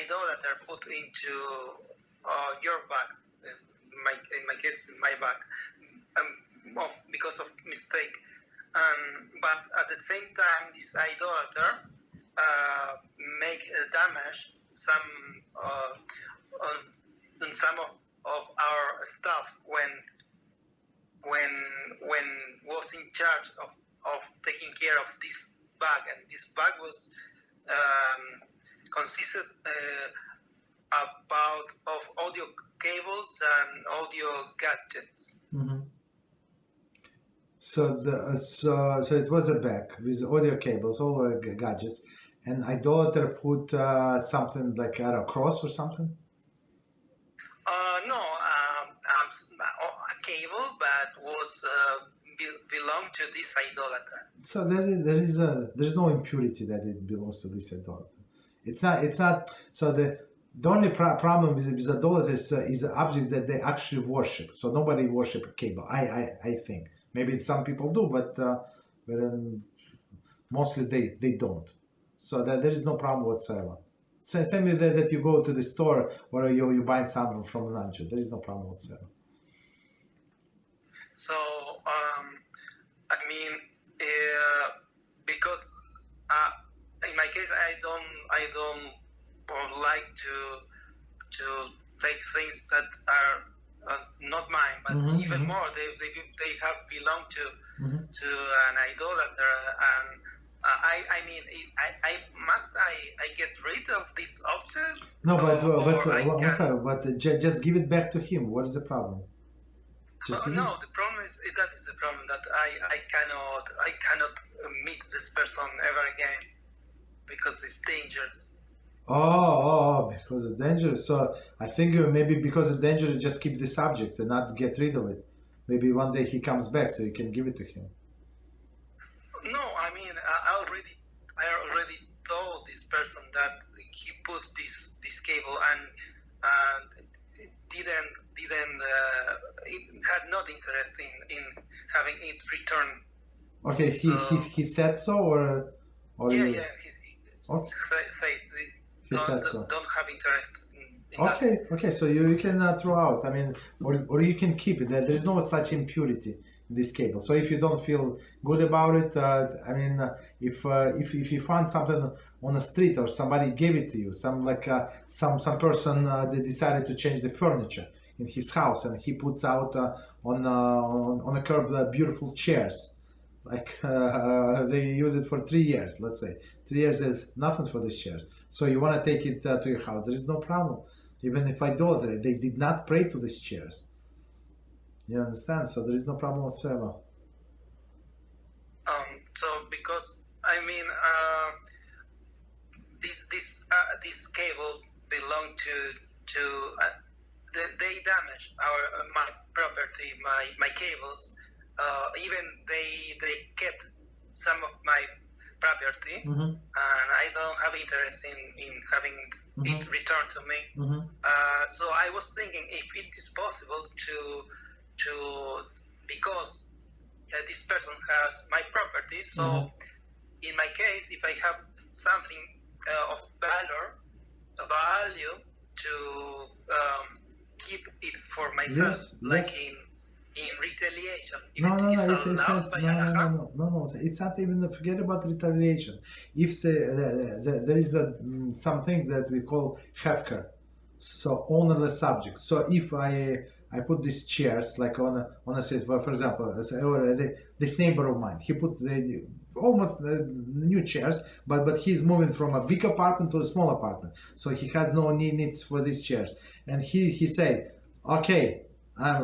idolater put into your bag, in my case, my bag, because of mistake. But at the same time, this idolater make damage on some of our stuff when was in charge of taking care of this bag, and this bag was consisted about of audio cables and audio gadgets. Mm-hmm. So it was a bag with audio cables, all gadgets, and idolater put something like a cross or something. No, a cable, but was belonged to this idolater. So there's no impurity that it belongs to this idolater. It's not. So the only problem with idolaters is an object that they actually worship. So nobody worship a cable. I think maybe some people do, but mostly they don't. So that there is no problem whatsoever. Same way that you go to the store or you buy something from lunch. There is no problem whatsoever. So I mean, because in my case, I don't like to take things that are not mine, but even more, they have belonged to an idolater, and I mean, I get rid of this object? No, but just give it back to him. What is the problem? No, the problem is that is the problem, that I cannot meet this person ever again because it's dangerous. Oh, because it's dangerous. So I think maybe because it's dangerous, just keep the subject and not get rid of it. Maybe one day he comes back, so you can give it to him. No, I mean, I already told this person that he put this cable and had not interest in having it returned. Okay, he said so, or yeah, you... yeah, he said so. Don't have interest in that. Okay, so you can throw out. I mean, or you can keep it. There is no such impurity in this cable. So if you don't feel good about it, I mean, if you find something on the street or somebody gave it to you, some person they decided to change the furniture in his house, and he puts out on a curb beautiful chairs, like they use it for 3 years. Let's say 3 years is nothing for these chairs. So you want to take it to your house. There is no problem. Even if idolater, they did not pray to these chairs. You understand? So there is no problem whatsoever. So because I mean, this cable belonged to they damaged my property, my cables. Even they kept some of my property, and I don't have interest in having it returned to me. So I was thinking if it is possible to because this person has my property. So in my case, if I have something of value to keep it for myself, like in retaliation. No. It's not even forget about retaliation. If there is something that we call Hefker, so ownerless subject. So if I put these chairs like on a seat, for example, this neighbor of mine, he put almost new chairs, but he's moving from a big apartment to a small apartment, so he has no needs for these chairs, and he say, okay,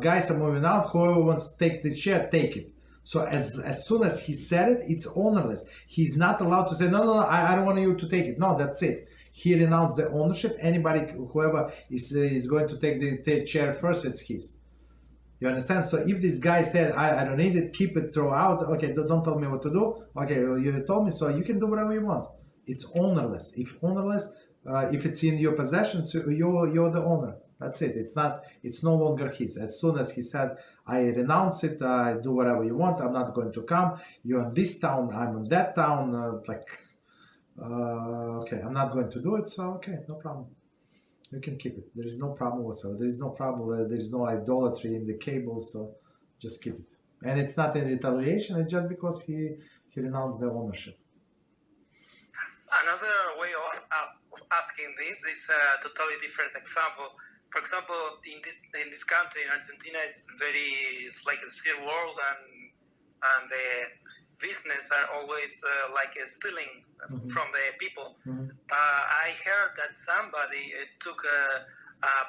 guys are moving out, whoever wants to take this chair, take it. So as soon as he said it, it's ownerless. He's not allowed to say, no, I don't want you to take it. No, that's it. He renounced the ownership. Anybody, whoever is going to take the chair first, it's his. You understand? So if this guy said, I don't need it, keep it, throw out, okay, don't tell me what to do. Okay, well, you told me, so you can do whatever you want. It's ownerless. If ownerless, if it's in your possession, so you're the owner. That's it. It's no longer his. As soon as he said, I renounce it, I do whatever you want, I'm not going to come. You're in this town, I'm in that town, Okay, I'm not going to do it, so okay, no problem. You can keep it. There is no problem whatsoever. There is no problem. There is no idolatry in the cable, so just keep it. And it's not in retaliation. It's just because he renounced the ownership. Another way of asking this is a totally different example. For example, in this country, in Argentina, it's like a third world, and the business are always stealing from the people. I heard that somebody took a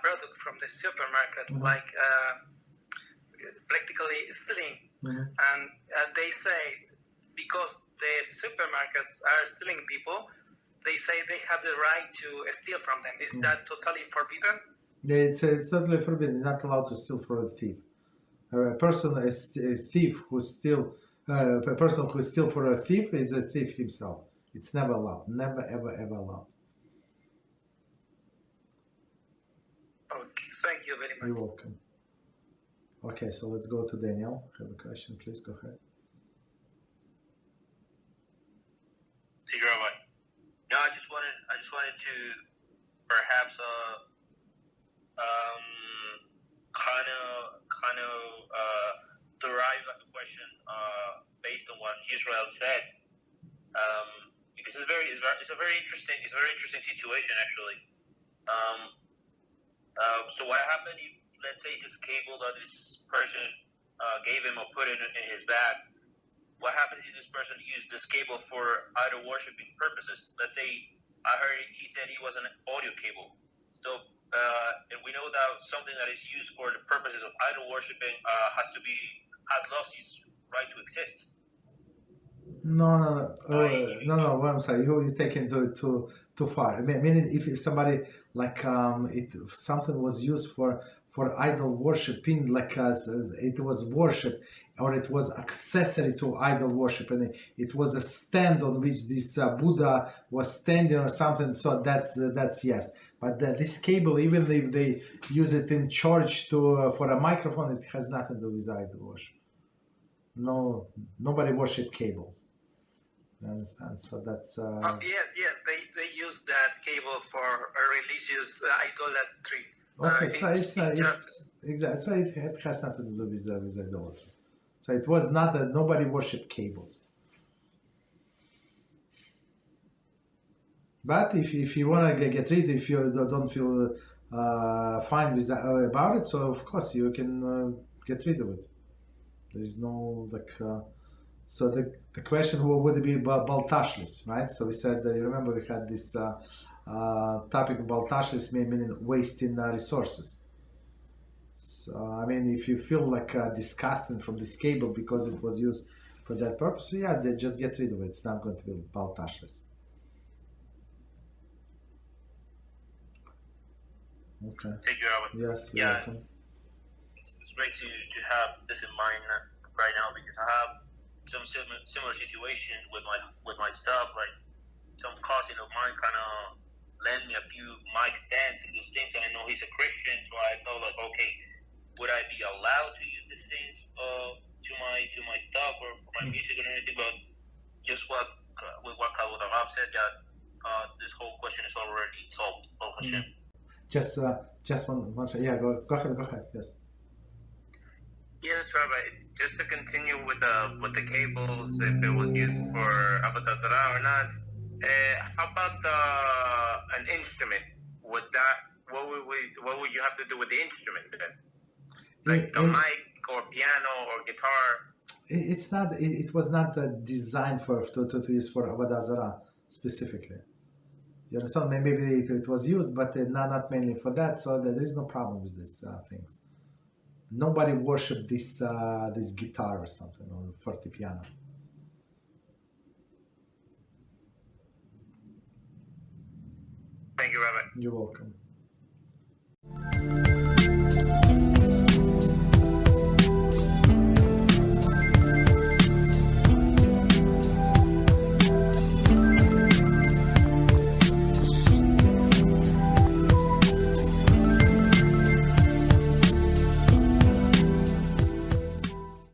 product from the supermarket, practically stealing, and they say because the supermarkets are stealing people, they say they have the right to steal from them. Is that totally forbidden? Yeah, it's totally forbidden. You're not allowed to steal for a thief. A thief who steal. A person who steals for a thief is a thief himself. It's never allowed. Never, ever, ever allowed. Okay, thank you very much. You're welcome. Okay, so let's go to Daniel. Have a question, please go ahead. Thank you, Rabbi. No, I just wanted to perhaps kind of derive a question based on what Israel said, because it's a very interesting situation actually. So what happened if, let's say, this cable that this person gave him or put in his bag? What happens if this person used this cable for idol worshiping purposes? Let's say I heard he said he was an audio cable. So and we know that something that is used for the purposes of idol worshiping has lost its right to exist. No. I'm sorry. You take it too far. I mean, if somebody something was used for idol worshiping, it was worship, or it was accessory to idol worship, and it was a stand on which this Buddha was standing or something. So that's yes. But this cable, even if they use it in church for a microphone, it has nothing to do with idol worship. No, nobody worship cables. You understand? So that's. Yes, they use that cable for a religious idolatry. Okay, so it's not exactly. So it has nothing to do with idolatry. So it was not that nobody worshipped cables. But if you want to get rid, if you don't feel fine with about it, so of course you can get rid of it. There is no so the question would be about baltashlis, right? So we said, you remember we had this topic of baltashlis, meaning wasting resources. So I mean, if you feel disgusted from this cable because it was used for that purpose, yeah, just get rid of it. It's not going to be baltashlis. Okay. Thank you, Rabbi. Yes, you're welcome. It's great to have this in mind right now, because I have some similar situation with my stuff. Like some cousin of mine kind of lent me a few mic stands and these things, and I know he's a Christian, so I felt like, okay, would I be allowed to use these things to my stuff or for my music or anything? But just what Rabbi said, that this whole question is already solved. HaShem. Just one second. Yeah, go ahead. Yes. Yes, Rabbi. Just to continue with the cables, if it was used for Avodah Zarah or not. How about an instrument? What would you have to do with the instrument then? Like the mic or piano or guitar? It's not. It was not designed to use for Avodah Zarah specifically. You understand? Maybe it was used, but not mainly for that. So there is no problem with these things. Nobody worshipped this guitar or something, or fortepiano. Thank you, Rabbi. You're welcome.